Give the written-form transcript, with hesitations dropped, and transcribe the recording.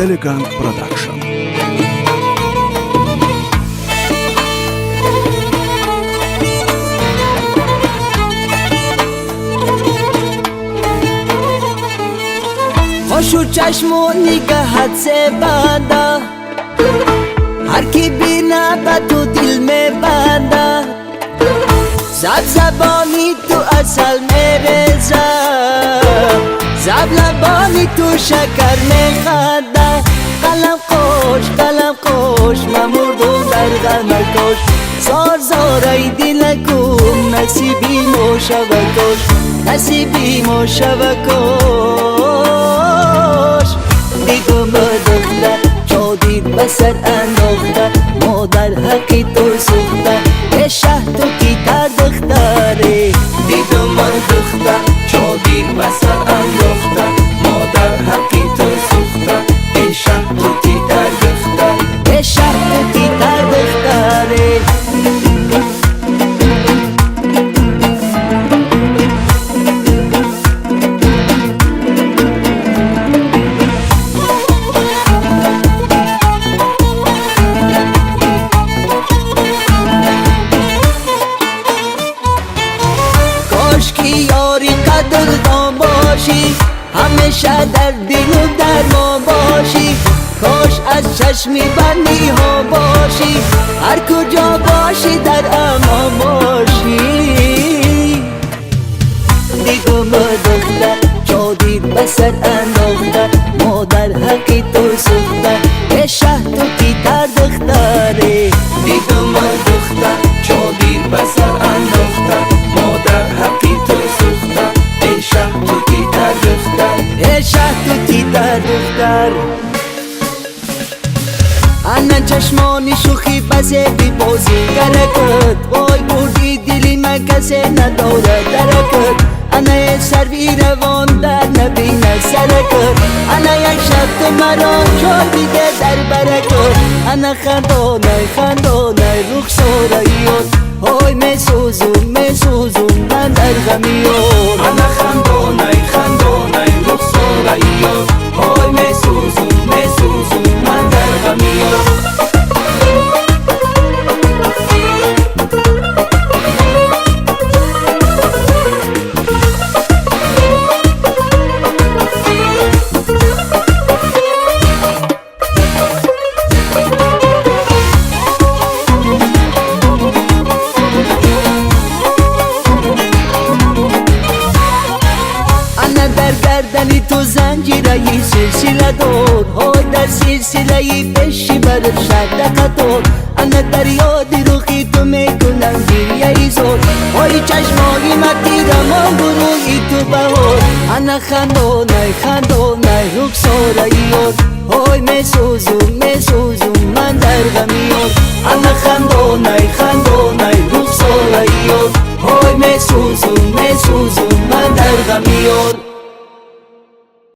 Elegant Production. خوشو چشم و نگهت زبنده، هر کی بینه به تو دل میبنده، زب زبانی تو اصل میرزه، زب لبانی تو شکر میخنده. قلم خوش ممردم در غمکش، زار زار ای دل کن نصیبی مو شوکش، نصیبی مو شوکش. دیگم دختر چادیر بسر انداخته، مادر حقی تو سوخته، به شهر تو کی تر دختره. دیگم دختر چادیر بسر انداخته، مادر حقی تو سوخته، به شهر تو کی تر دختره، به شهر تو کی تر دختره. یاری قدردان باشی، همیشه در دل و درمان باشی، کاش از چشمی بندی ها باشی، هر کجا باشی در امان باشی. دیگم دختر چادیر بسر انداخته، مادر حقی تو سوخته، به شهر تو کی تر دختره. دیگم دختر چادیر بسر انداخته، مادر حقی تو سوخته، به شهر تو کی تر دختر، به شهر تو کی تر دختر. انا چشمانی شوخی بزه بی بازی کرکت، وای بردی دلی من کسی نداره درکت. انا سروی روان در نبینه سرکت، انا یک شب تو مرا جای دیگه در برکت. انا خندانه رخساراییات، های میسوزم من در غمیات. انا خندانه رخساراییات، های میسوزم من در غمیات. در گردنی تو زنجیره ی سلسله دار، های در سلسله ی بشی بر شد قطار. انا در یاد روخی تو میکنم گریه ی زار، های چشمایی متیره من گروهی تو بهار. انا خندانه رخساره یار، های میسوزم من در غمیات. انا خندانه رخساره یار، های میسوزم